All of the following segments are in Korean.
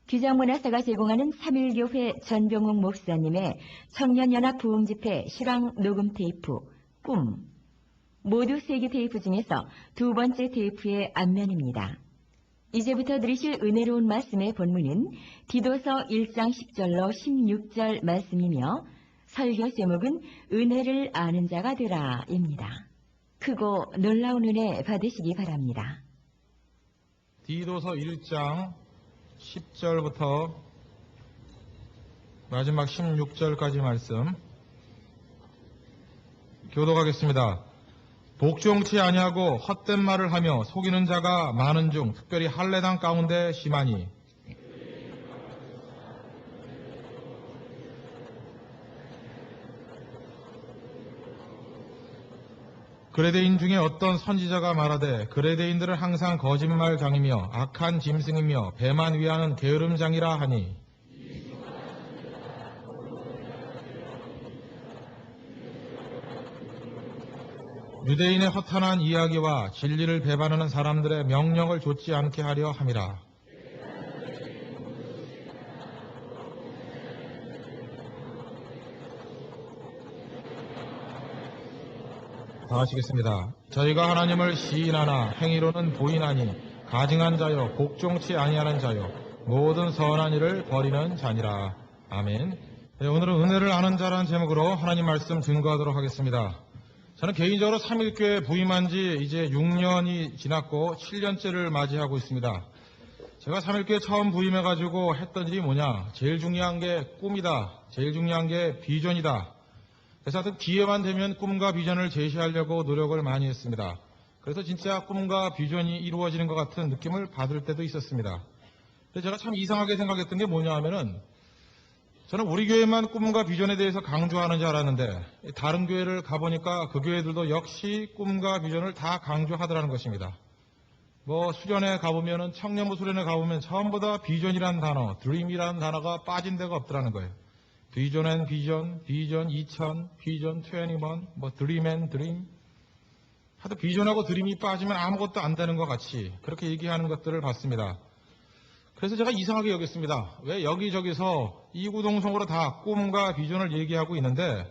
귀정문화사가 제공하는 3.1교회 전병욱 목사님의 청년연합부흥집회 실황 녹음 테이프 꿈. 모두 3개 테이프 중에서 두 번째 테이프의 앞면입니다. 이제부터 들으실 은혜로운 말씀의 본문은 디도서 1장 10절로 16절 말씀이며 설교 제목은 은혜를 아는 자가 되라입니다. 크고 놀라운 은혜 받으시기 바랍니다. 디도서 1장 10절부터 마지막 16절까지 말씀 교독하겠습니다. 복종치 아니하고 헛된 말을 하며 속이는 자가 많은 중 특별히 할례당 가운데 심하니 그레데인 중에 어떤 선지자가 말하되 그레데인들은 항상 거짓말장이며 악한 짐승이며 배만 위하는 게으름장이라 하니 유대인의 허탄한 이야기와 진리를 배반하는 사람들의 명령을 좇지 않게 하려 함이라. 다 하시겠습니다. 저희가 하나님을 시인하나 행위로는 부인하니 가증한 자요 복종치 아니하는 자요 모든 선한 일을 버리는 자니라. 아멘. 네, 오늘은 은혜를 아는 자라는 제목으로 하나님 말씀 증거하도록 하겠습니다. 저는 개인적으로 3.1교회 부임한 지 이제 6년이 지났고 7년째를 맞이하고 있습니다. 제가 3.1교회 처음 부임해가지고 했던 일이 뭐냐? 제일 중요한 게 꿈이다. 제일 중요한 게 비전이다. 그래서 하여튼 기회만 되면 꿈과 비전을 제시하려고 노력을 많이 했습니다. 그래서 진짜 꿈과 비전이 이루어지는 것 같은 느낌을 받을 때도 있었습니다. 근데 제가 참 이상하게 생각했던 게 뭐냐 하면은 저는 우리 교회만 꿈과 비전에 대해서 강조하는 줄 알았는데 다른 교회를 가보니까 그 교회들도 역시 꿈과 비전을 다 강조하더라는 것입니다. 뭐 수련회 가보면은 청년부 수련회 가보면 전부 다 비전이라는 단어, 드림이라는 단어가 빠진 데가 없더라는 거예요. 비전 앤 비전, 비전 2000, 비전 21, 뭐 드림 앤 드림. 하여튼 비전하고 드림이 빠지면 아무것도 안 되는 것 같이 그렇게 얘기하는 것들을 봤습니다. 그래서 제가 이상하게 여겼습니다. 왜 여기저기서 이구동성으로 다 꿈과 비전을 얘기하고 있는데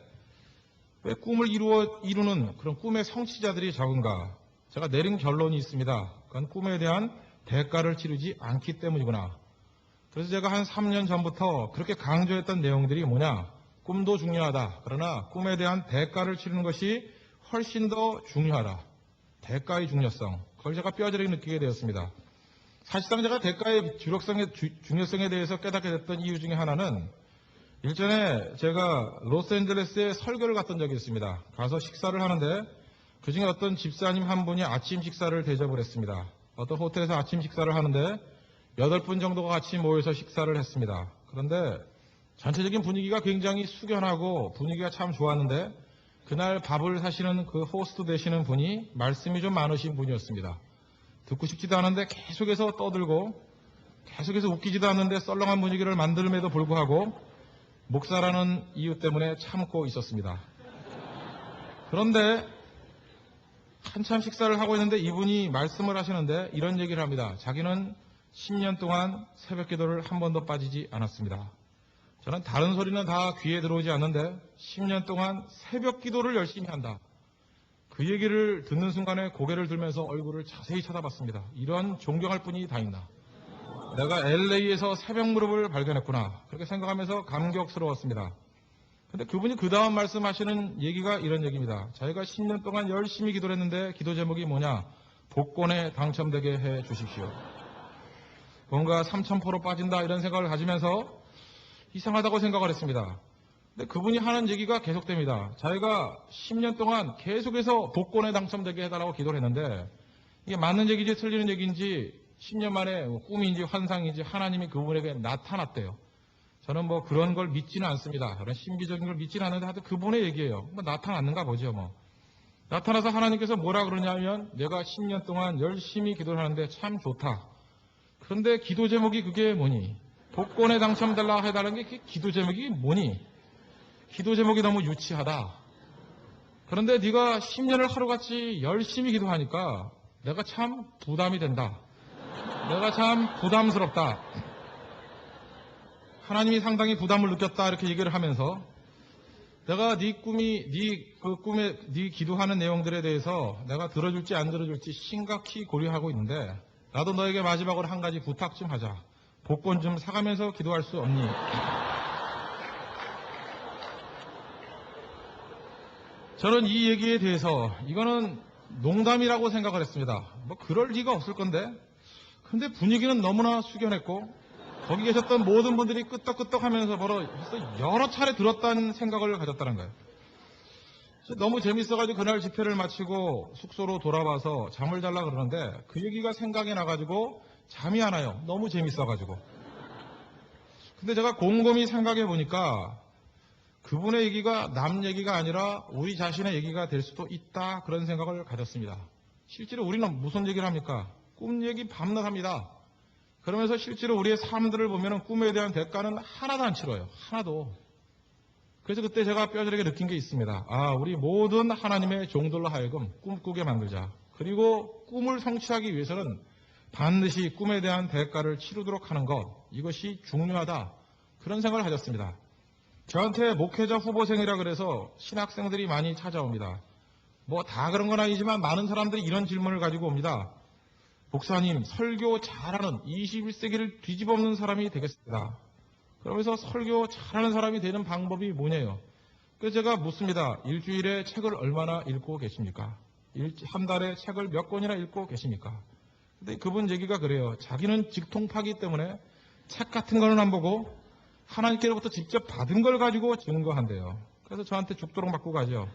왜 꿈을 이루는 그런 꿈의 성취자들이 적은가? 제가 내린 결론이 있습니다. 그건 꿈에 대한 대가를 치르지 않기 때문이구나. 그래서 제가 한 3년 전부터 그렇게 강조했던 내용들이 뭐냐? 꿈도 중요하다. 그러나 꿈에 대한 대가를 치르는 것이 훨씬 더 중요하다. 대가의 중요성. 그걸 제가 뼈저리게 느끼게 되었습니다. 사실상 제가 대가의 중요성에 대해서 깨닫게 됐던 이유 중에 하나는 일전에 제가 로스앤젤레스에 설교를 갔던 적이 있습니다. 가서 식사를 하는데 그중에 어떤 집사님 한 분이 아침 식사를 대접을 했습니다. 어떤 호텔에서 아침 식사를 하는데 8분 정도가 같이 모여서 식사를 했습니다. 그런데 전체적인 분위기가 굉장히 숙연하고 분위기가 참 좋았는데 그날 밥을 사시는 그 호스트 되시는 분이 말씀이 좀 많으신 분이었습니다. 듣고 싶지도 않은데 계속해서 떠들고 계속해서 웃기지도 않는데 썰렁한 분위기를 만들음에도 불구하고 목사라는 이유 때문에 참고 있었습니다. 그런데 한참 식사를 하고 있는데 이분이 말씀을 하시는데 이런 얘기를 합니다. 자기는 10년 동안 새벽 기도를 한 번도 빠지지 않았습니다. 저는 다른 소리는 다 귀에 들어오지 않는데 10년 동안 새벽 기도를 열심히 한다. 그 얘기를 듣는 순간에 고개를 들면서 얼굴을 자세히 쳐다봤습니다. 이런 존경할 분이 다 있나. 내가 LA에서 새벽 무릎을 발견했구나. 그렇게 생각하면서 감격스러웠습니다. 근데 그분이 그 다음 말씀하시는 얘기가 이런 얘기입니다. 자기가 10년 동안 열심히 기도를 했는데 기도 제목이 뭐냐. 복권에 당첨되게 해 주십시오. 뭔가 3,000% 빠진다 이런 생각을 가지면서 이상하다고 생각을 했습니다. 근데 그분이 하는 얘기가 계속됩니다. 자기가 10년 동안 계속해서 복권에 당첨되게 해달라고 기도를 했는데 이게 맞는 얘기인지 틀리는 얘기인지 10년 만에 꿈인지 환상인지 하나님이 그분에게 나타났대요. 저는 뭐 그런 걸 믿지는 않습니다. 그런 신비적인 걸 믿지는 않는데 하여튼 그분의 얘기예요. 뭐 나타났는가 보죠 뭐. 나타나서 하나님께서 뭐라 그러냐면 내가 10년 동안 열심히 기도를 하는데 참 좋다. 그런데 기도 제목이 그게 뭐니? 복권에 당첨달라 해달라는 게 기도 제목이 뭐니? 기도 제목이 너무 유치하다. 그런데 네가 10년을 하루같이 열심히 기도하니까 내가 참 부담이 된다. 내가 참 부담스럽다. 하나님이 상당히 부담을 느꼈다 이렇게 얘기를 하면서 내가 네 꿈에 네 기도하는 내용들에 대해서 내가 들어줄지 안 들어줄지 심각히 고려하고 있는데 나도 너에게 마지막으로 한 가지 부탁 좀 하자. 복권 좀 사가면서 기도할 수 없니? 저는 이 얘기에 대해서 이거는 농담이라고 생각을 했습니다. 뭐 그럴 리가 없을 건데. 근데 분위기는 너무나 숙연했고 거기 계셨던 모든 분들이 끄떡끄떡 하면서 벌써 여러 차례 들었다는 생각을 가졌다는 거예요. 너무 재밌어가지고 그날 집회를 마치고 숙소로 돌아와서 잠을 자려 그러는데 그 얘기가 생각이 나가지고 잠이 안 와요. 너무 재밌어가지고. 근데 제가 곰곰이 생각해 보니까 그분의 얘기가 남 얘기가 아니라 우리 자신의 얘기가 될 수도 있다 그런 생각을 가졌습니다. 실제로 우리는 무슨 얘기를 합니까? 꿈 얘기 밤낮 합니다. 그러면서 실제로 우리의 삶들을 보면 꿈에 대한 대가는 하나도 안 치러요. 하나도. 그래서 그때 제가 뼈저리게 느낀 게 있습니다. 우리 모든 하나님의 종들로 하여금 꿈꾸게 만들자. 그리고 꿈을 성취하기 위해서는 반드시 꿈에 대한 대가를 치르도록 하는 것. 이것이 중요하다. 그런 생각을 가졌습니다. 저한테 목회자 후보생이라 그래서 신학생들이 많이 찾아옵니다. 뭐 다 그런 건 아니지만 많은 사람들이 이런 질문을 가지고 옵니다. 목사님, 설교 잘하는 21세기를 뒤집어엎는 사람이 되겠습니다. 그러면서 설교 잘하는 사람이 되는 방법이 뭐냐요? 그래서 제가 묻습니다. 일주일에 책을 얼마나 읽고 계십니까? 한 달에 책을 몇 권이나 읽고 계십니까? 근데 그분 얘기가 그래요. 자기는 직통파기 때문에 책 같은 거는 안 보고 하나님께로부터 직접 받은 걸 가지고 증거한대요. 그래서 저한테 죽도록 맞고 가죠.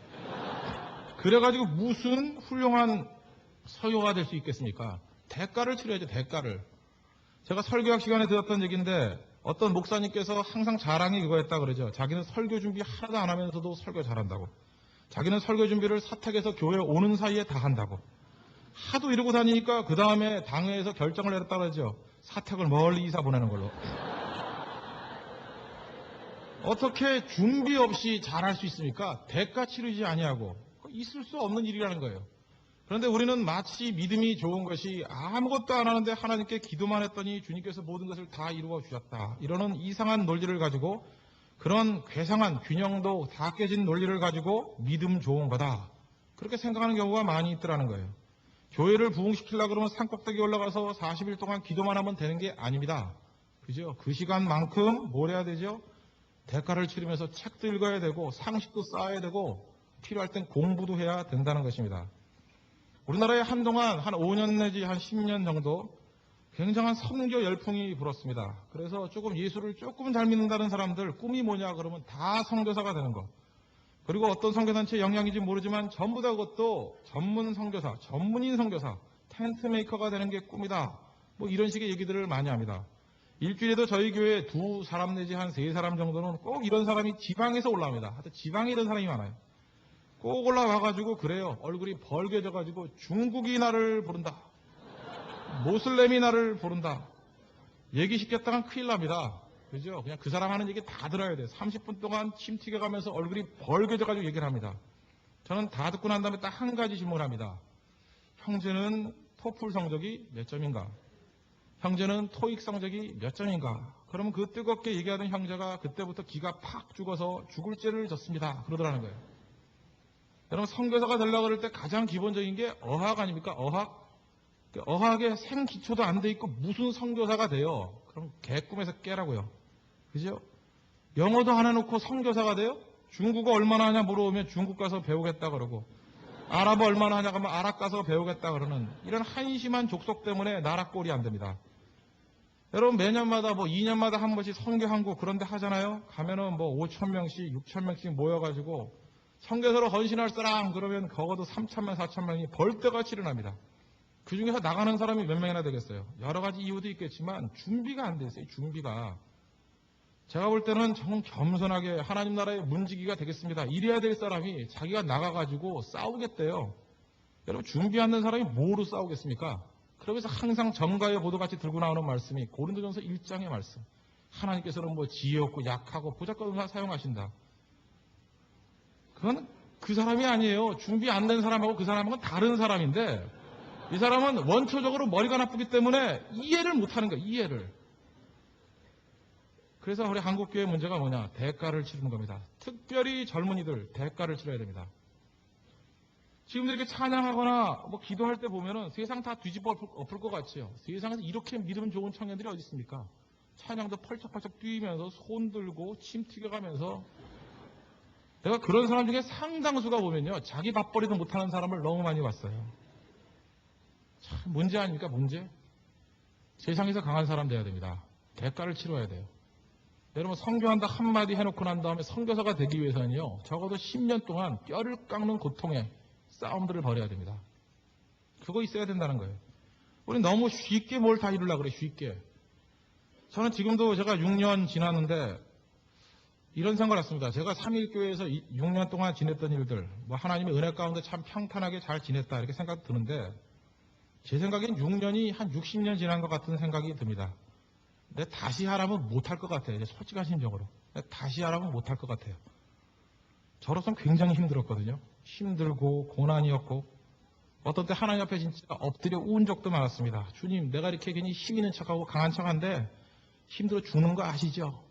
그래가지고 무슨 훌륭한 설교가 될 수 있겠습니까? 대가를 치러야죠, 대가를. 제가 설교학 시간에 들었던 얘기인데 어떤 목사님께서 항상 자랑이 그거였다 그러죠. 자기는 설교 준비 하나도 안 하면서도 설교 잘한다고. 자기는 설교 준비를 사택에서 교회 오는 사이에 다 한다고. 하도 이러고 다니니까 그 다음에 당회에서 결정을 내렸다 그러죠. 사택을 멀리 이사 보내는 걸로. 어떻게 준비 없이 잘할 수 있습니까? 대가 치르지 아니하고. 있을 수 없는 일이라는 거예요. 그런데 우리는 마치 믿음이 좋은 것이 아무것도 안 하는데 하나님께 기도만 했더니 주님께서 모든 것을 다 이루어 주셨다. 이러는 이상한 논리를 가지고 그런 괴상한 균형도 다 깨진 논리를 가지고 믿음 좋은 거다. 그렇게 생각하는 경우가 많이 있더라는 거예요. 교회를 부흥시키려고 그러면 산꼭대기 올라가서 40일 동안 기도만 하면 되는 게 아닙니다. 그죠? 그 시간만큼 뭘 해야 되죠? 대가를 치르면서 책도 읽어야 되고 상식도 쌓아야 되고 필요할 땐 공부도 해야 된다는 것입니다. 우리나라에 한동안 한 5년 내지 한 10년 정도 굉장한 선교 열풍이 불었습니다. 그래서 조금 예수를 조금 잘 믿는다는 사람들 꿈이 뭐냐 그러면 다 선교사가 되는 거. 그리고 어떤 선교단체 영향인지 모르지만 전부 다 그것도 전문 선교사, 전문인 선교사, 텐트 메이커가 되는 게 꿈이다. 뭐 이런 식의 얘기들을 많이 합니다. 일주일에도 저희 교회 2사람 내지 한 3사람 정도는 꼭 이런 사람이 지방에서 올라옵니다. 하여튼 지방에 이런 사람이 많아요. 꼭 올라와가지고 그래요. 얼굴이 벌개져가지고 중국이 나를 부른다. 모슬렘이 나를 부른다. 얘기 시켰다간 큰일 납니다. 그죠? 그냥 그 사람 하는 얘기 다 들어야 돼. 30분 동안 침 튀겨가면서 얼굴이 벌개져가지고 얘기를 합니다. 저는 다 듣고 난 다음에 딱 한 가지 질문을 합니다. 형제는 토플 성적이 몇 점인가? 형제는 토익 성적이 몇 점인가? 그러면 그 뜨겁게 얘기하던 형제가 그때부터 기가 팍 죽어서 죽을 죄를 졌습니다. 그러더라는 거예요. 여러분 선교사가 되려고 그럴 때 가장 기본적인 게 어학 아닙니까? 어학? 어학에 생기초도 안 돼 있고 무슨 선교사가 돼요? 그럼 개꿈에서 깨라고요. 그죠? 영어도 안 해놓고 선교사가 돼요? 중국어 얼마나 하냐 물어보면 중국 가서 배우겠다 그러고 아랍어 얼마나 하냐 그러면 아랍 가서 배우겠다 그러는 이런 한심한 족속 때문에 나라 꼴이 안 됩니다. 여러분 매년마다 뭐 2년마다 한 번씩 선교 한국 그런 데 하잖아요. 가면은 뭐 5,000명씩 6,000명씩 모여가지고 선교사로 헌신할 사람 그러면 적어도 3,000명 4,000명이 벌떼같이 일어납니다. 그 중에서 나가는 사람이 몇 명이나 되겠어요. 여러 가지 이유도 있겠지만 준비가 안 돼 있어요. 준비가. 제가 볼 때는 정 겸손하게 하나님 나라의 문지기가 되겠습니다. 이래야 될 사람이 자기가 나가가지고 싸우겠대요. 여러분 준비 안 된 사람이 뭐로 싸우겠습니까? 그러면서 항상 정가의 보도같이 들고 나오는 말씀이 고린도전서 1장의 말씀. 하나님께서는 뭐 지혜 없고 약하고 보잘것없는 사용하신다. 그건 그 사람이 아니에요. 준비 안 된 사람하고 그 사람하고는 다른 사람인데 이 사람은 원초적으로 머리가 나쁘기 때문에 이해를 못하는 거예요. 이해를. 그래서 우리 한국교회 문제가 뭐냐? 대가를 치르는 겁니다. 특별히 젊은이들 대가를 치러야 됩니다. 지금 이렇게 찬양하거나 뭐 기도할 때 보면은 세상 다 뒤집어 엎을 것 같지요. 세상에서 이렇게 믿음 좋은 청년들이 어디 있습니까? 찬양도 펄쩍펄쩍 뛰면서 손 들고 침 튀겨가면서 내가 그런 사람 중에 상당수가 보면요. 자기 밥벌이도 못하는 사람을 너무 많이 봤어요. 참 문제 아닙니까? 문제? 세상에서 강한 사람 돼야 됩니다. 대가를 치러야 돼요. 여러분 선교한다 한마디 해놓고 난 다음에 선교사가 되기 위해서는요. 적어도 10년 동안 뼈를 깎는 고통에 싸움들을 벌여야 됩니다. 그거 있어야 된다는 거예요. 우리 너무 쉽게 뭘 다 이루려고 그래. 쉽게. 저는 지금도 제가 6년 지났는데 이런 생각을 했습니다. 제가 3.1교회에서 6년 동안 지냈던 일들, 뭐 하나님의 은혜 가운데 참 평탄하게 잘 지냈다 이렇게 생각 드는데 제 생각엔 6년이 한 60년 지난 것 같은 생각이 듭니다. 근데 다시 하라면 못할 것 같아요. 솔직한 심정으로. 다시 하라면 못할 것 같아요. 저로서는 굉장히 힘들었거든요. 힘들고 고난이었고 어떤 때 하나님 앞에 진짜 엎드려 운 적도 많았습니다. 주님, 내가 이렇게 괜히 힘 있는 척하고 강한 척한데 힘들어 죽는 거 아시죠?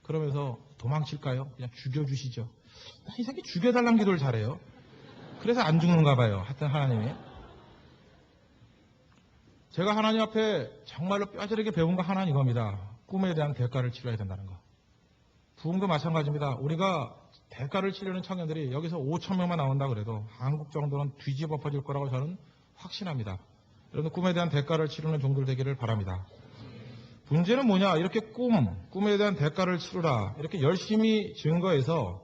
그러면서 도망칠까요? 그냥 죽여주시죠. 이 새끼 죽여달라는 기도를 잘해요. 그래서 안 죽는가 봐요. 하여튼 하나님이. 제가 하나님 앞에 정말로 뼈저리게 배운 거 하나는 이겁니다. 꿈에 대한 대가를 치러야 된다는 거. 부흥도 마찬가지입니다. 우리가 대가를 치르는 청년들이 여기서 5천 명만 나온다 그래도 한국 정도는 뒤집어 엎어질 거라고 저는 확신합니다. 여러분 꿈에 대한 대가를 치르는 종들 되기를 바랍니다. 문제는 뭐냐? 이렇게 꿈에 대한 대가를 치르라. 이렇게 열심히 증거해서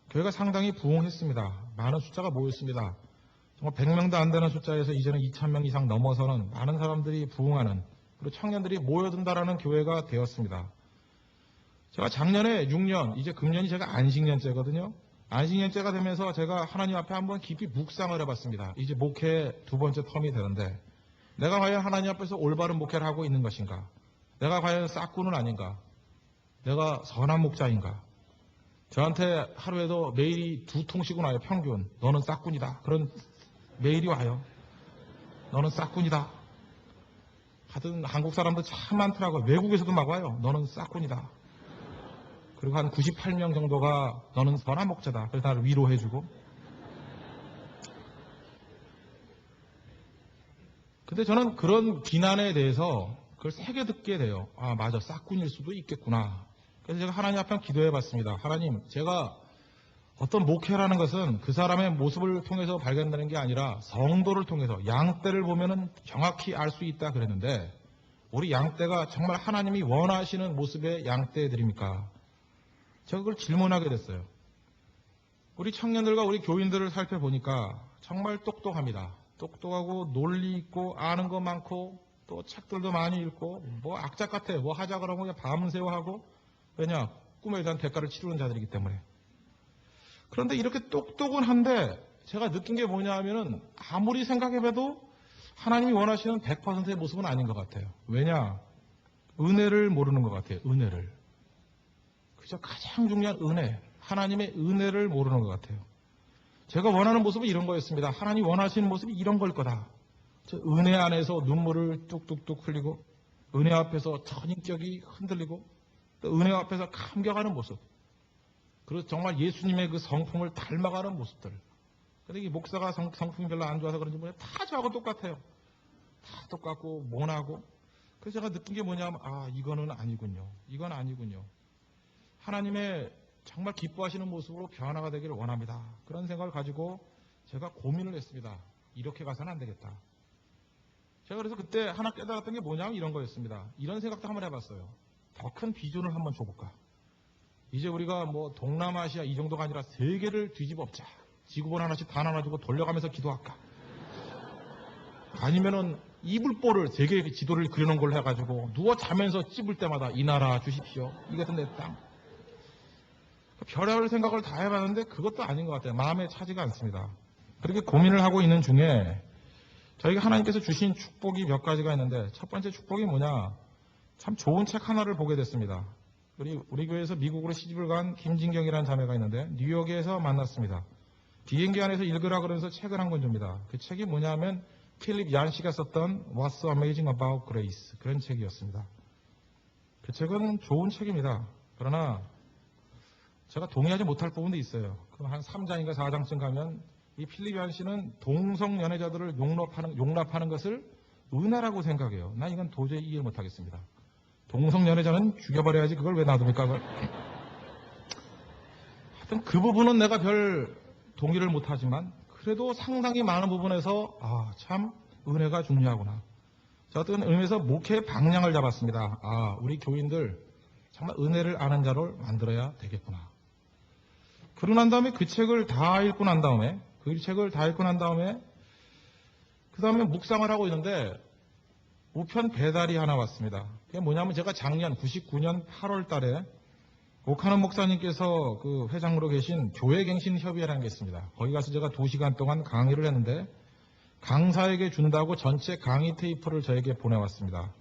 교회가 상당히 부흥했습니다. 많은 숫자가 모였습니다. 정말 100명도 안 되는 숫자에서 이제는 2,000명 이상 넘어서는 많은 사람들이 부흥하는 그리고 청년들이 모여든다라는 교회가 되었습니다. 제가 작년에 6년, 이제 금년이 제가 안식년째거든요. 안식년째가 되면서 제가 하나님 앞에 한번 깊이 묵상을 해봤습니다. 이제 목회 2번째 텀이 되는데 내가 과연 하나님 앞에서 올바른 목회를 하고 있는 것인가? 내가 과연 싹구는 아닌가? 내가 선한 목자인가? 저한테 하루에도 메일이 2통씩은 와요. 평균. 너는 싹군이다. 그런 메일이 와요. 너는 싹군이다. 하여튼 한국 사람도 참 많더라고요. 외국에서도 막 와요. 너는 싹군이다. 그리고 한 98명 정도가 너는 선한 목자다. 그래서 나를 위로해주고. 근데 저는 그런 비난에 대해서 그걸 새겨 듣게 돼요. 아, 맞아. 싹군일 수도 있겠구나. 그래서 제가 하나님 앞에 기도해 봤습니다. 하나님, 제가 어떤 목회라는 것은 그 사람의 모습을 통해서 발견되는 게 아니라 성도를 통해서 양떼를 보면은 정확히 알 수 있다 그랬는데 우리 양떼가 정말 하나님이 원하시는 모습의 양떼들입니까? 제가 그걸 질문하게 됐어요. 우리 청년들과 우리 교인들을 살펴보니까 정말 똑똑합니다. 똑똑하고 논리 있고 아는 거 많고 또 책들도 많이 읽고 뭐 악작 같아. 뭐 하자 그러면 그냥 밤새워 하고 왜냐? 꿈에 대한 대가를 치르는 자들이기 때문에. 그런데 이렇게 똑똑은 한데 제가 느낀 게 뭐냐 하면은 아무리 생각해봐도 하나님이 원하시는 100%의 모습은 아닌 것 같아요. 왜냐? 은혜를 모르는 것 같아요. 은혜를. 그저 가장 중요한 은혜. 하나님의 은혜를 모르는 것 같아요. 제가 원하는 모습은 이런 거였습니다. 하나님 원하시는 모습이 이런 걸 거다. 저 은혜 안에서 눈물을 뚝뚝뚝 흘리고 은혜 앞에서 전인격이 흔들리고 또 은혜 앞에서 감격하는 모습. 그리고 정말 예수님의 그 성품을 닮아가는 모습들. 근데 이 목사가 성품이 별로 안 좋아서 그런지 모르겠는데 다 저하고 똑같아요. 다 똑같고 모나고. 그래서 제가 느낀 게 뭐냐면 아 이거는 아니군요. 이건 아니군요. 하나님의 정말 기뻐하시는 모습으로 변화가 되기를 원합니다. 그런 생각을 가지고 제가 고민을 했습니다. 이렇게 가서는 안 되겠다. 제가 그래서 그때 하나 깨달았던 게 뭐냐면 이런 거였습니다. 이런 생각도 한번 해봤어요. 더 큰 비전을 한번 줘볼까. 이제 우리가 뭐 동남아시아 이 정도가 아니라 세계를 뒤집어 엎자. 지구본 하나씩 다 나눠주고 돌려가면서 기도할까. 아니면은 이불보를 세계의 지도를 그려놓은 걸 해가지고 누워 자면서 찝을 때마다 이 나라 주십시오. 이것도 내 땅. 별의별 생각을 다 해봤는데 그것도 아닌 것 같아요. 마음에 차지가 않습니다. 그렇게 고민을 하고 있는 중에 저희가 하나님께서 주신 축복이 몇 가지가 있는데 첫 번째 축복이 뭐냐. 참 좋은 책 하나를 보게 됐습니다. 우리 교회에서 미국으로 시집을 간 김진경이라는 자매가 있는데 뉴욕에서 만났습니다. 비행기 안에서 읽으라 그러면서 책을 한 권 줍니다. 그 책이 뭐냐면 필립 얀 씨가 썼던 What's Amazing About Grace 그런 책이었습니다. 그 책은 좋은 책입니다. 그러나 제가 동의하지 못할 부분도 있어요. 그 한 3장인가 4장쯤 가면 이 필립 얀 씨는 동성 연애자들을 용납하는 것을 은혜라고 생각해요. 나 이건 도저히 이해 못하겠습니다. 동성 연애자는 죽여버려야지 그걸 왜 놔둡니까? 그걸. 하여튼 그 부분은 내가 별 동의를 못하지만 그래도 상당히 많은 부분에서 참 은혜가 중요하구나. 저 어떤 의미에서 목회의 방향을 잡았습니다. 우리 교인들 정말 은혜를 아는 자를 만들어야 되겠구나. 그러고 난 다음에 그 책을 다 읽고 난 다음에 그 다음에 묵상을 하고 있는데 우편 배달이 하나 왔습니다. 그게 뭐냐면 제가 작년 99년 8월 달에 오카노 목사님께서 그 회장으로 계신 교회갱신협의회라는 게 있습니다. 거기 가서 제가 2시간 동안 강의를 했는데 강사에게 준다고 전체 강의 테이프를 저에게 보내왔습니다.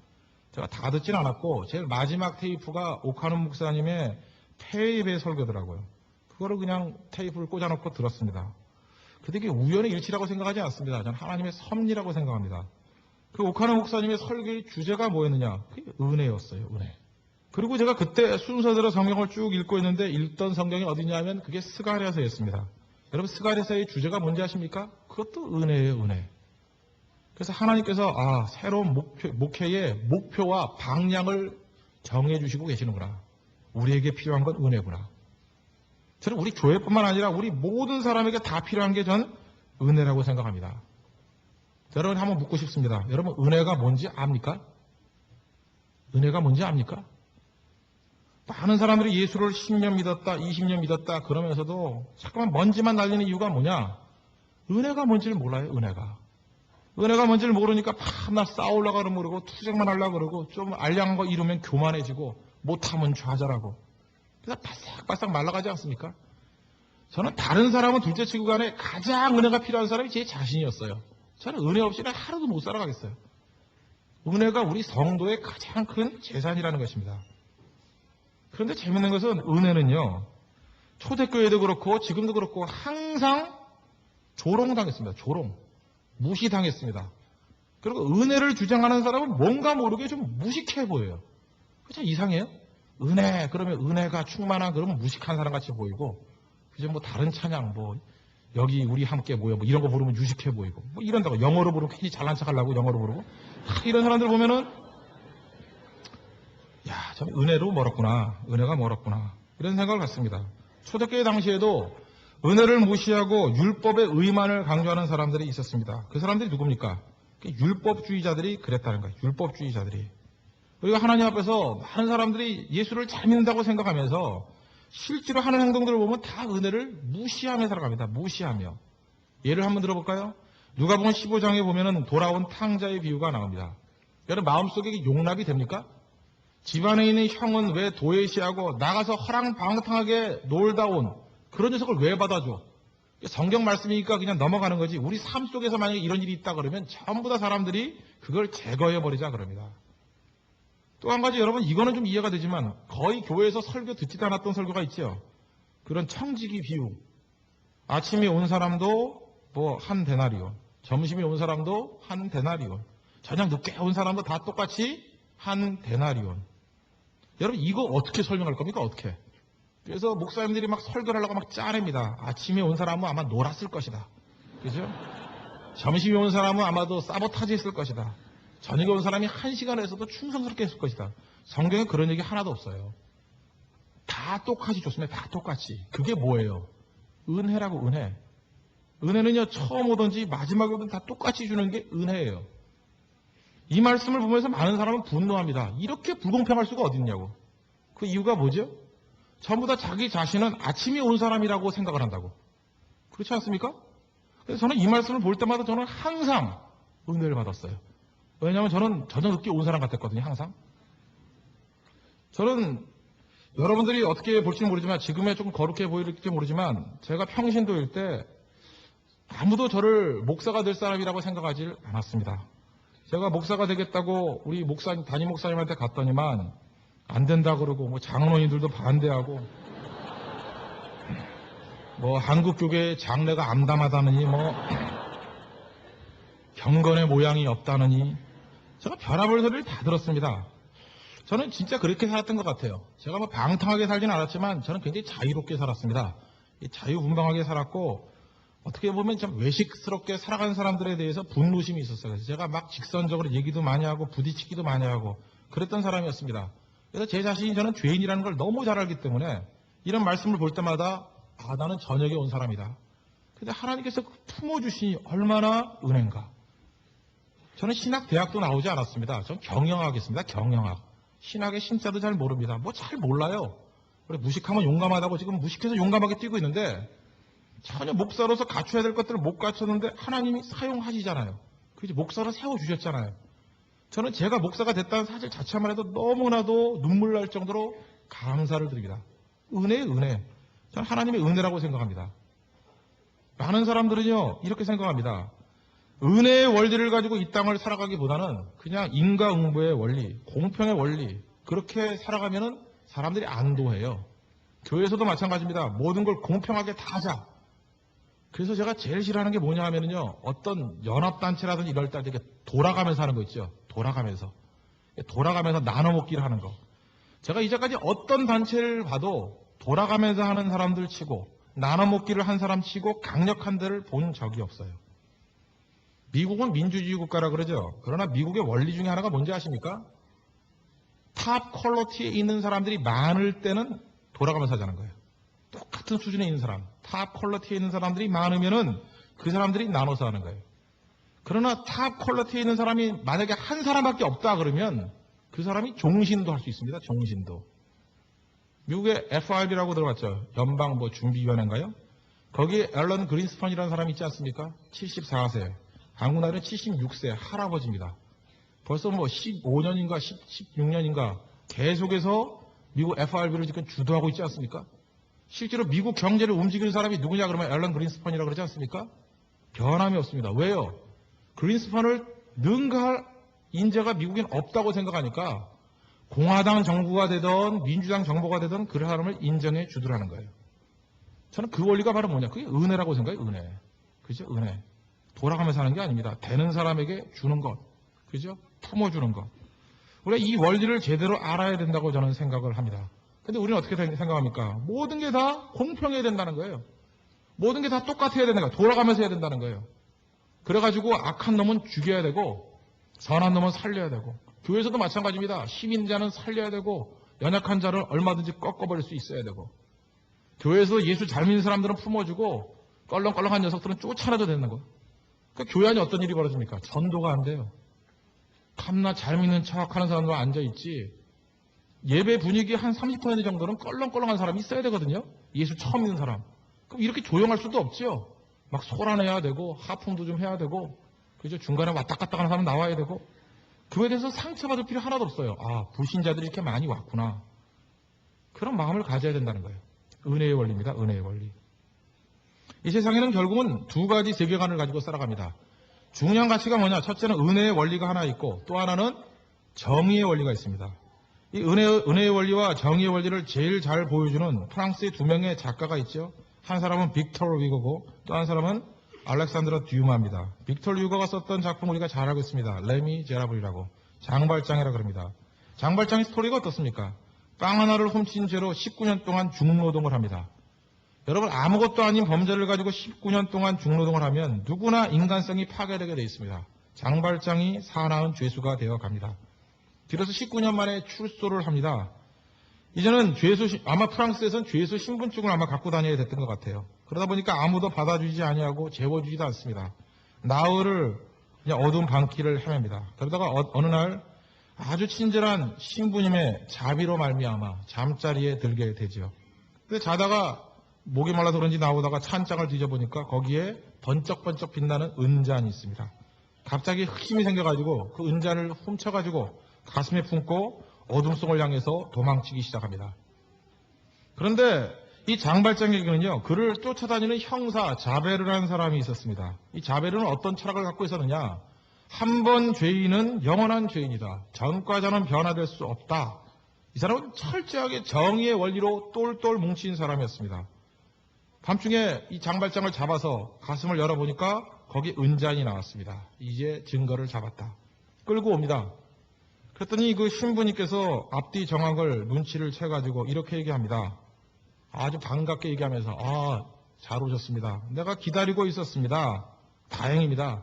제가 다 듣진 않았고 제일 마지막 테이프가 오카노 목사님의 폐입의 설교더라고요. 그거를 그냥 테이프를 꽂아놓고 들었습니다. 근데 이게 우연의 일치라고 생각하지 않습니다. 저는 하나님의 섭리라고 생각합니다. 그 오카노 목사님의 설교의 주제가 뭐였느냐? 그게 은혜였어요. 은혜. 그리고 제가 그때 순서대로 성경을 쭉 읽고 있는데 읽던 성경이 어디냐면 그게 스가랴서였습니다. 여러분 스가랴서의 주제가 뭔지 아십니까? 그것도 은혜예요. 은혜. 그래서 하나님께서 새로운 목회의 목표와 방향을 정해주시고 계시는구나. 우리에게 필요한 건 은혜구나. 저는 우리 교회뿐만 아니라 우리 모든 사람에게 다 필요한 게 전 은혜라고 생각합니다. 여러분 한번 묻고 싶습니다. 여러분 은혜가 뭔지 압니까? 은혜가 뭔지 압니까? 많은 사람들이 예수를 10년 믿었다, 20년 믿었다 그러면서도 잠깐만 먼지만 날리는 이유가 뭐냐? 은혜가 뭔지를 몰라요. 은혜가 뭔지를 모르니까 밤낮 싸우려고 그러면 모르고 투쟁만 하려고 그러고 좀 알량한 거 이루면 교만해지고 못하면 좌절하고 그래서 바싹바싹 말라가지 않습니까? 저는 다른 사람은 둘째치고 간에 가장 은혜가 필요한 사람이 제 자신이었어요. 저는 은혜 없이는 하루도 못 살아가겠어요. 은혜가 우리 성도의 가장 큰 재산이라는 것입니다. 그런데 재밌는 것은 은혜는요. 초대교회도 그렇고 지금도 그렇고 항상 조롱당했습니다. 무시당했습니다. 그리고 은혜를 주장하는 사람은 뭔가 모르게 좀 무식해 보여요. 그죠? 이상해요? 은혜 그러면 은혜가 충만한 그러면 무식한 사람 같이 보이고 그죠? 뭐 다른 찬양 여기 우리 함께 모여 이런 거 부르면 유식해 보이고 이런다고 영어로 부르면 괜히 잘난 척하려고 영어로 부르고 이런 사람들 보면은 참 은혜로 멀었구나. 은혜가 멀었구나. 이런 생각을 갖습니다. 초대교회 당시에도 은혜를 무시하고 율법의 의만을 강조하는 사람들이 있었습니다. 그 사람들이 누굽니까? 율법주의자들이 그랬다는 거예요. 율법주의자들이. 우리가 하나님 앞에서 많은 사람들이 예수를 잘 믿는다고 생각하면서 실제로 하는 행동들을 보면 다 은혜를 무시하며 살아갑니다. 무시하며. 예를 한번 들어볼까요? 누가복음 15장에 보면은 돌아온 탕자의 비유가 나옵니다. 여러분 마음속에 용납이 됩니까? 집안에 있는 형은 왜 도외시하고 나가서 허랑방탕하게 놀다 온 그런 녀석을 왜 받아줘? 성경 말씀이니까 그냥 넘어가는 거지. 우리 삶 속에서 만약에 이런 일이 있다 그러면 전부 다 사람들이 그걸 제거해버리자 그럽니다. 또 한 가지 여러분 이거는 좀 이해가 되지만 거의 교회에서 설교 듣지도 않았던 설교가 있죠. 그런 청지기 비유. 아침에 온 사람도 한 데나리온, 점심에 온 사람도 한 데나리온, 저녁 늦게 온 사람도 다 똑같이 한 데나리온. 여러분 이거 어떻게 설명할 겁니까? 어떻게? 그래서 목사님들이 막 설교를 하려고 막 짜냅니다. 아침에 온 사람은 아마 놀았을 것이다. 그죠? 점심에 온 사람은 아마도 사보타지 했을 것이다. 저녁에 온 사람이 1시간에서도 충성스럽게 했을 것이다. 성경에 그런 얘기 하나도 없어요. 다 똑같이 줬습니다. 다 똑같이. 그게 뭐예요? 은혜라고 은혜. 은혜는요 처음 오든지 마지막에 오든 다 똑같이 주는 게 은혜예요. 이 말씀을 보면서 많은 사람은 분노합니다. 이렇게 불공평할 수가 어딨냐고. 그 이유가 뭐죠? 전부 다 자기 자신은 아침에 온 사람이라고 생각을 한다고. 그렇지 않습니까? 그래서 저는 이 말씀을 볼 때마다 저는 항상 은혜를 받았어요. 왜냐하면 저는 저녁 늦게 온 사람 같았거든요. 항상. 저는 여러분들이 어떻게 볼지는 모르지만 지금에 조금 거룩해 보일지 모르지만 제가 평신도일 때 아무도 저를 목사가 될 사람이라고 생각하지 않았습니다. 제가 목사가 되겠다고 우리 담임 목사님한테 갔더니만 안 된다 그러고 장로님들도 반대하고 한국교계 장래가 암담하다느니 경건의 모양이 없다느니 제가 별의별 소리를 다 들었습니다. 저는 진짜 그렇게 살았던 것 같아요. 제가 뭐 방탕하게 살지는 않았지만 저는 굉장히 자유롭게 살았습니다. 자유분방하게 살았고 어떻게 보면 좀 외식스럽게 살아가는 사람들에 대해서 분노심이 있었어요. 그래서 제가 막 직선적으로 얘기도 많이 하고 부딪히기도 많이 하고 그랬던 사람이었습니다. 그래서 제 자신이 저는 죄인이라는 걸 너무 잘 알기 때문에 이런 말씀을 볼 때마다 나는 저녁에 온 사람이다. 근데 하나님께서 품어주시니 얼마나 은혜인가. 저는 신학 대학도 나오지 않았습니다. 전 경영학이었습니다. 경영학. 신학의 신자도 잘 모릅니다. 뭐 잘 몰라요. 그래 무식하면 용감하다고 지금 무식해서 용감하게 뛰고 있는데 전혀 목사로서 갖춰야 될 것들을 못 갖췄는데 하나님이 사용하시잖아요. 그래서 목사로 세워주셨잖아요. 저는 제가 목사가 됐다는 사실 자체만 해도 너무나도 눈물 날 정도로 감사를 드립니다. 은혜의 은혜. 저는 하나님의 은혜라고 생각합니다. 많은 사람들은요 이렇게 생각합니다. 은혜의 원리를 가지고 이 땅을 살아가기보다는 그냥 인과응보의 원리, 공평의 원리 그렇게 살아가면은 사람들이 안도해요. 교회에서도 마찬가지입니다. 모든 걸 공평하게 다 하자. 그래서 제가 제일 싫어하는 게 뭐냐 하면은요 어떤 연합단체라든지 이럴 때 되게 돌아가면서 하는 거 있죠. 돌아가면서 나눠 먹기를 하는 거. 제가 이제까지 어떤 단체를 봐도 돌아가면서 하는 사람들 치고 나눠 먹기를 한 사람 치고 강력한 데를 본 적이 없어요. 미국은 민주주의 국가라 그러죠. 그러나 미국의 원리 중에 하나가 뭔지 아십니까? 탑 퀄리티에 있는 사람들이 많을 때는 돌아가면서 하자는 거예요. 똑같은 수준에 있는 사람, 탑 퀄리티에 있는 사람들이 많으면은 그 사람들이 나눠서 하는 거예요. 그러나 탑 퀄리티에 있는 사람이 만약에 한 사람밖에 없다 그러면 그 사람이 종신도 할 수 있습니다. 종신도. 미국의 FRB라고 들어봤죠. 연방 준비위원회인가요? 거기에 앨런 그린스펀이라는 사람이 있지 않습니까? 74세. 한국 나이는 76세 할아버지입니다. 벌써 15년인가 16년인가 계속해서 미국 FRB를 지금 주도하고 있지 않습니까? 실제로 미국 경제를 움직이는 사람이 누구냐 그러면 앨런 그린스펀이라고 그러지 않습니까? 변함이 없습니다. 왜요? 그린스펀을 능가할 인재가 미국엔 없다고 생각하니까 공화당 정부가 되든 민주당 정부가 되든 그 사람을 인정해 주더라는 거예요. 저는 그 원리가 바로 뭐냐? 그게 은혜라고 생각해요. 은혜. 그죠? 은혜. 돌아가면서 하는 게 아닙니다. 되는 사람에게 주는 것. 그죠? 품어주는 것. 우리가 이 원리를 제대로 알아야 된다고 저는 생각을 합니다. 근데 우리는 어떻게 생각합니까? 모든 게 다 공평해야 된다는 거예요. 모든 게 다 똑같아야 되는 거예요. 돌아가면서 해야 된다는 거예요. 그래가지고 악한 놈은 죽여야 되고 선한 놈은 살려야 되고 교회에서도 마찬가지입니다. 힘인 자는 살려야 되고 연약한 자를 얼마든지 꺾어버릴 수 있어야 되고 교회에서 예수 잘 믿는 사람들은 품어주고 껄렁껄렁한 녀석들은 쫓아내도 되는 거예요. 그러니까 교회 안에 어떤 일이 벌어집니까? 전도가 안 돼요. 탐나 잘 믿는 척하는 사람도 앉아있지 예배 분위기 한 30% 정도는 껄렁껄렁한 사람이 있어야 되거든요. 예수 처음 믿는 사람. 그럼 이렇게 조용할 수도 없지요. 막 소란해야 되고 하품도 좀 해야 되고 그죠? 중간에 왔다 갔다 하는 사람 나와야 되고 그거에 대해서 상처받을 필요 하나도 없어요. 불신자들이 이렇게 많이 왔구나. 그런 마음을 가져야 된다는 거예요. 은혜의 원리입니다. 은혜의 원리. 이 세상에는 결국은 두 가지 세계관을 가지고 살아갑니다. 중요한 가치가 뭐냐? 첫째는 은혜의 원리가 하나 있고 또 하나는 정의의 원리가 있습니다. 이 은혜의 원리와 정의의 원리를 제일 잘 보여주는 프랑스의 두 명의 작가가 있죠. 한 사람은 빅터 위거고 또 한 사람은 알렉산드로 듀마입니다. 빅터 위거가 썼던 작품 우리가 잘 알고 있습니다. 레미 제라블이라고 장발장이라고 그럽니다. 장발장의 스토리가 어떻습니까? 빵 하나를 훔친 죄로 19년 동안 중노동을 합니다. 여러분 아무것도 아닌 범죄를 가지고 19년 동안 중노동을 하면 누구나 인간성이 파괴되게 되어 있습니다. 장발장이 사나운 죄수가 되어 갑니다. 그래서 19년 만에 출소를 합니다. 이제는 아마 프랑스에서는 죄수 신분증을 아마 갖고 다녀야 됐던 것 같아요. 그러다 보니까 아무도 받아주지 아니하고 재워주지도 않습니다. 나흘을 그냥 어두운 방길을 헤맵니다. 그러다가 어느 날 아주 친절한 신부님의 자비로 말미암아 잠자리에 들게 되죠. 근데 자다가 목이 말라서 그런지 나오다가 찬장을 뒤져보니까 거기에 번쩍번쩍 빛나는 은잔이 있습니다. 갑자기 힘이 생겨가지고 그 은잔을 훔쳐가지고 가슴에 품고 어둠 속을 향해서 도망치기 시작합니다. 그런데 이 장발장에게는요, 그를 쫓아다니는 형사 자베르라는 사람이 있었습니다. 이 자베르는 어떤 철학을 갖고 있었느냐? 한 번 죄인은 영원한 죄인이다. 전과자는 변화될 수 없다. 이 사람은 철저하게 정의의 원리로 똘똘 뭉친 사람이었습니다. 밤중에 이 장발장을 잡아서 가슴을 열어보니까 거기 은잔이 나왔습니다. 이제 증거를 잡았다. 끌고 옵니다. 그랬더니 그 신부님께서 앞뒤 정확을 눈치를 채가지고 이렇게 얘기합니다. 아주 반갑게 얘기하면서 잘 오셨습니다. 내가 기다리고 있었습니다. 다행입니다.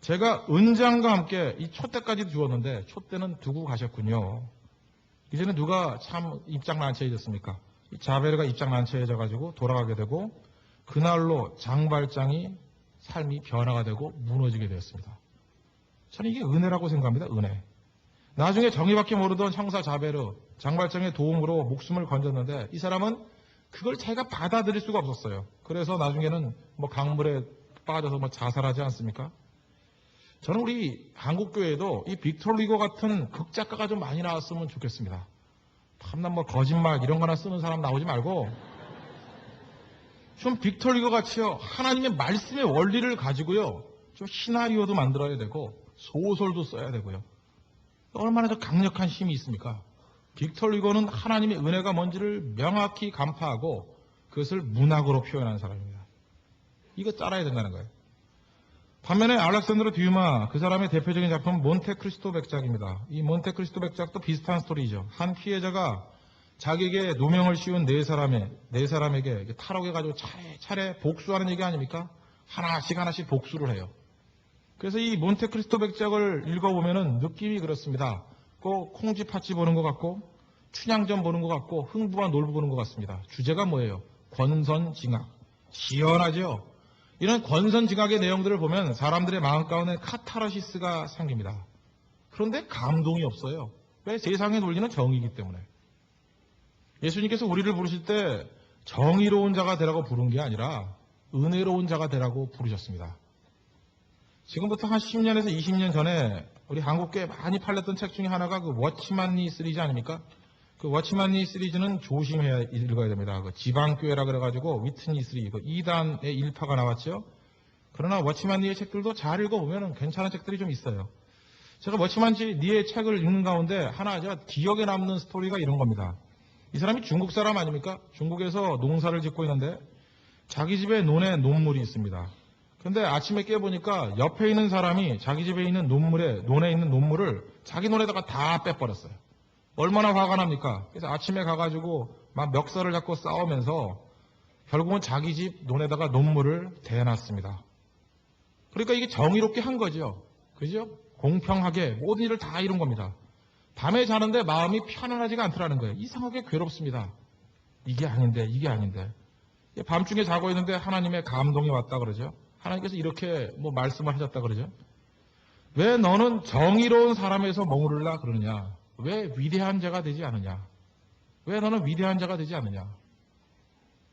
제가 은장과 함께 이 촛대까지 주었는데 촛대는 두고 가셨군요. 이제는 누가 참 입장난처해졌습니까? 이 자베르가 입장난처해져가지고 돌아가게 되고 그날로 장발장이 삶이 변화가 되고 무너지게 되었습니다. 저는 이게 은혜라고 생각합니다. 은혜. 나중에 정의밖에 모르던 형사 자베르, 장발장의 도움으로 목숨을 건졌는데 이 사람은 그걸 자기가 받아들일 수가 없었어요. 그래서 나중에는 강물에 빠져서 자살하지 않습니까? 저는 우리 한국교회에도 이 빅터 리거 같은 극작가가 좀 많이 나왔으면 좋겠습니다. 탐난 거짓말 이런 거나 쓰는 사람 나오지 말고 좀 빅터 리거 같이요. 하나님의 말씀의 원리를 가지고요. 좀 시나리오도 만들어야 되고 소설도 써야 되고요. 얼마나 더 강력한 힘이 있습니까? 빅터 리거는 하나님의 은혜가 뭔지를 명확히 간파하고 그것을 문학으로 표현한 사람입니다. 이거 따라야 된다는 거예요. 반면에 알렉산드로 듀마, 그 사람의 대표적인 작품은 몬테크리스토 백작입니다. 이 몬테크리스토 백작도 비슷한 스토리죠. 한 피해자가 자기에게 누명을 씌운 네 사람에게 탈옥해가지고 차례 복수하는 얘기 아닙니까? 하나씩 복수를 해요. 그래서 이 몬테크리스토 백작을 읽어보면은 느낌이 그렇습니다. 꼭 콩쥐팥쥐 보는 것 같고, 춘향전 보는 것 같고, 흥부와 놀부 보는 것 같습니다. 주제가 뭐예요? 권선징악. 시원하죠? 이런 권선징악의 내용들을 보면 사람들의 마음 가운데 카타르시스가 생깁니다. 그런데 감동이 없어요. 왜? 세상의 논리는 정의이기 때문에. 예수님께서 우리를 부르실 때 정의로운 자가 되라고 부른 게 아니라 은혜로운 자가 되라고 부르셨습니다. 지금부터 한 10년에서 20년 전에 우리 한국교회에 많이 팔렸던 책 중에 하나가 그 워치만니 시리즈 아닙니까? 그 워치만니 시리즈는 조심해야 읽어야 됩니다. 그 지방교회라 그래가지고 위트니스리, 그 2단의 일파가 나왔죠. 그러나 워치만니의 책들도 잘 읽어보면 괜찮은 책들이 좀 있어요. 제가 워치만니의 책을 읽는 가운데 하나 제가 기억에 남는 스토리가 이런 겁니다. 이 사람이 중국 사람 아닙니까? 중국에서 농사를 짓고 있는데 자기 집에 논에 논물이 있습니다. 근데 아침에 깨보니까 옆에 있는 사람이 자기 집에 있는 논에 있는 논물을 자기 논에다가 다 빼버렸어요. 얼마나 화가 납니까? 그래서 아침에 가가지고 막 멱살을 잡고 싸우면서 결국은 자기 집 논에다가 논물을 대놨습니다. 그러니까 이게 정의롭게 한 거죠. 그죠? 공평하게 모든 일을 다 이룬 겁니다. 밤에 자는데 마음이 편안하지가 않더라는 거예요. 이상하게 괴롭습니다. 이게 아닌데. 밤중에 자고 있는데 하나님의 감동이 왔다 그러죠. 하나님께서 이렇게 말씀을 하셨다 그러죠. 왜 너는 정의로운 사람에서 머무르려 그러느냐? 왜 위대한 자가 되지 않느냐? 왜 너는 위대한 자가 되지 않느냐?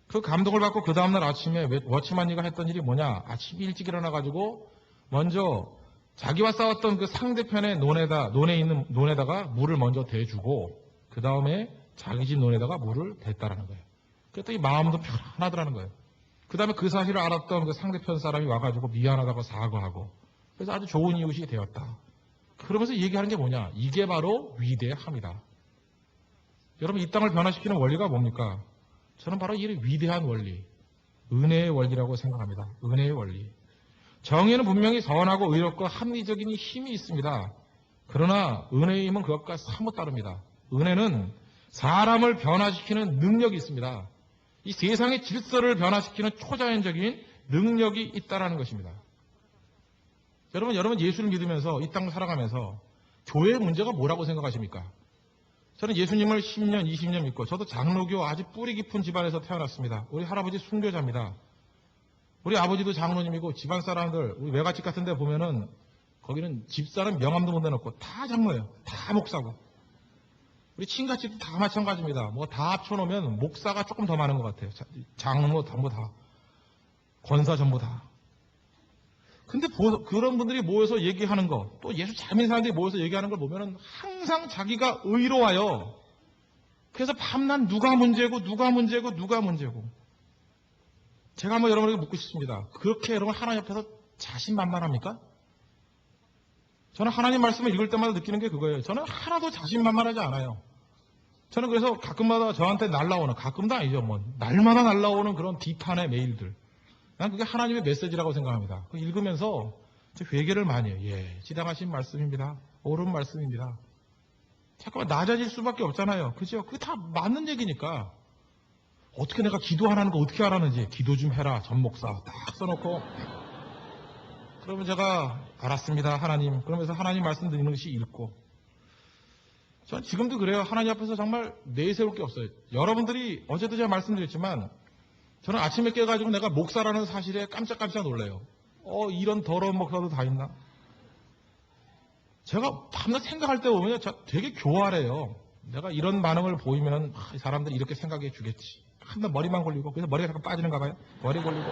그 감동을 받고 그 다음날 아침에 워치만니가 했던 일이 뭐냐? 아침 일찍 일어나가지고 먼저 자기와 싸웠던 그 상대편의 논에 있는 논에다가 물을 먼저 대주고 그 다음에 자기 집 논에다가 물을 댔다라는 거예요. 그랬더니 마음도 편안하더라는 거예요. 그 다음에 그 사실을 알았던 그 상대편 사람이 와가지고 미안하다고 사과하고 그래서 아주 좋은 이웃이 되었다. 그러면서 얘기하는 게 뭐냐? 이게 바로 위대함이다. 여러분 이 땅을 변화시키는 원리가 뭡니까? 저는 바로 이 위대한 원리, 은혜의 원리라고 생각합니다. 은혜의 원리. 정의는 분명히 선하고 의롭고 합리적인 힘이 있습니다. 그러나 은혜의 힘은 그것과 사뭇 다릅니다. 은혜는 사람을 변화시키는 능력이 있습니다. 이 세상의 질서를 변화시키는 초자연적인 능력이 있다는 것입니다. 여러분 예수를 믿으면서 이 땅을 살아가면서 교회의 문제가 뭐라고 생각하십니까? 저는 예수님을 10년, 20년 믿고 저도 장로교 아주 뿌리 깊은 집안에서 태어났습니다. 우리 할아버지 순교자입니다. 우리 아버지도 장로님이고 집안 사람들 우리 외갓집 같은 데 보면은 거기는 집사람 명함도 못 내놓고 다 장로예요. 다 목사고. 우리 친가집도 다 마찬가지입니다. 다 합쳐놓으면 목사가 조금 더 많은 것 같아요. 장로 전부 다. 권사 전부 다. 근데 그런 분들이 모여서 얘기하는 거, 또 예수 잘 믿는 사람들이 모여서 얘기하는 걸 보면은 항상 자기가 의로워요. 그래서 밤낮 누가 문제고. 제가 한번 여러분에게 묻고 싶습니다. 그렇게 여러분 하나님 앞에서 자신만만합니까? 저는 하나님 말씀을 읽을 때마다 느끼는 게 그거예요. 저는 하나도 자신만만하지 않아요. 저는 그래서 가끔마다 저한테 날라오는, 가끔도 아니죠. 날마다 날라오는 그런 비판의 메일들. 난 그게 하나님의 메시지라고 생각합니다. 그 읽으면서 회개를 많이 해요. 예, 지당하신 말씀입니다. 옳은 말씀입니다. 잠깐만 낮아질 수밖에 없잖아요. 그죠? 그게 다 맞는 얘기니까. 어떻게 내가 기도하라는 거 어떻게 하라는지 기도 좀 해라 전 목사 딱 써놓고 그러면 제가 알았습니다 하나님 그러면서 하나님 말씀 드리는 것이 읽고 전 지금도 그래요. 하나님 앞에서 정말 내세울 게 없어요. 여러분들이 어제도 제가 말씀드렸지만 저는 아침에 깨가지고 내가 목사라는 사실에 깜짝깜짝 놀래요. 이런 더러운 목사도 다 있나? 제가 밤낮 생각할 때 보면 되게 교활해요. 내가 이런 반응을 보이면 이 사람들이 이렇게 생각해 주겠지. 한번 머리만 걸리고 그래서 머리가 잠깐 빠지는가 봐요. 머리 걸리고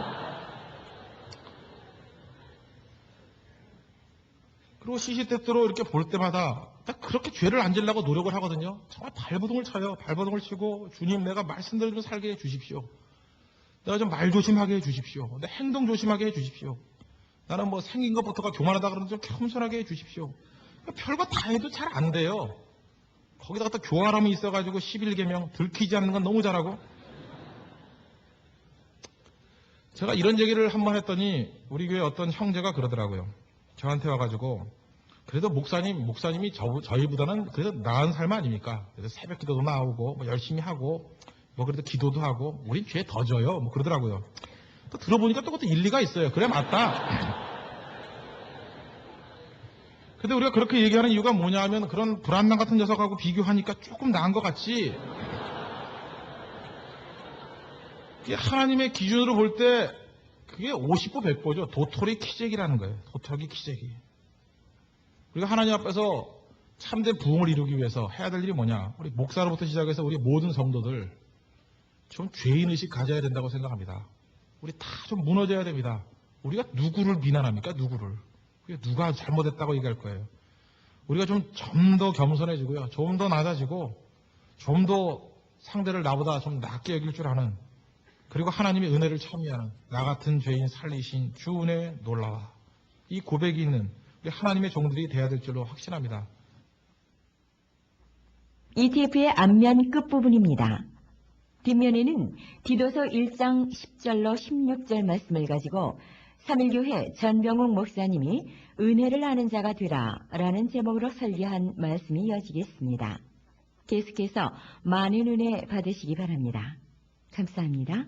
그리고 시시때때로 이렇게 볼 때마다 딱 그렇게 죄를 안 지려고 노력을 하거든요. 정말 발버둥을 쳐요. 발버둥을 치고 주님 내가 말씀대로 좀 살게 해주십시오. 내가 좀 말 조심하게 해주십시오. 내 행동 조심하게 해주십시오. 나는 뭐 생긴 것부터가 교만하다 그러면 좀 겸손하게 해주십시오. 별거 다 해도 잘 안 돼요. 거기다가 또 교활함이 있어가지고 11계명 들키지 않는 건 너무 잘하고 제가 이런 얘기를 한번 했더니 우리 교회 어떤 형제가 그러더라고요. 저한테 와가지고 그래도 목사님이 저희보다는 그래도 나은 삶 아닙니까? 그래서 새벽 기도도 나오고 뭐 열심히 하고 뭐 그래도 기도도 하고 우린 죄 더 져요. 뭐 그러더라고요. 또 들어보니까 또 그것도 일리가 있어요. 그래 맞다. 근데 우리가 그렇게 얘기하는 이유가 뭐냐 하면 그런 불안남 같은 녀석하고 비교하니까 조금 나은 것 같지. 하나님의 기준으로 볼 때 그게 50보 100보죠. 도토리 키재기라는 거예요. 도토리 키재기. 우리가 하나님 앞에서 참된 부흥을 이루기 위해서 해야 될 일이 뭐냐. 우리 목사로부터 시작해서 우리 모든 성도들 좀 죄인의식 가져야 된다고 생각합니다. 우리 다 좀 무너져야 됩니다. 우리가 누구를 비난합니까? 누구를. 누가 잘못했다고 얘기할 거예요. 우리가 좀 더 겸손해지고요. 좀 더 낮아지고 좀 더 상대를 나보다 좀 낮게 여길 줄 아는 그리고 하나님의 은혜를 참여하는 나 같은 죄인 살리신 주 은혜 놀라와 이 고백이 있는 우리 하나님의 종들이 돼야 될 줄로 확신합니다. ETF의 앞면 끝부분입니다. 뒷면에는 디도서 1장 10절로 16절 말씀을 가지고 삼일교회 전병욱 목사님이 은혜를 아는 자가 되라 라는 제목으로 설교한 말씀이 이어지겠습니다. 계속해서 많은 은혜 받으시기 바랍니다. 감사합니다.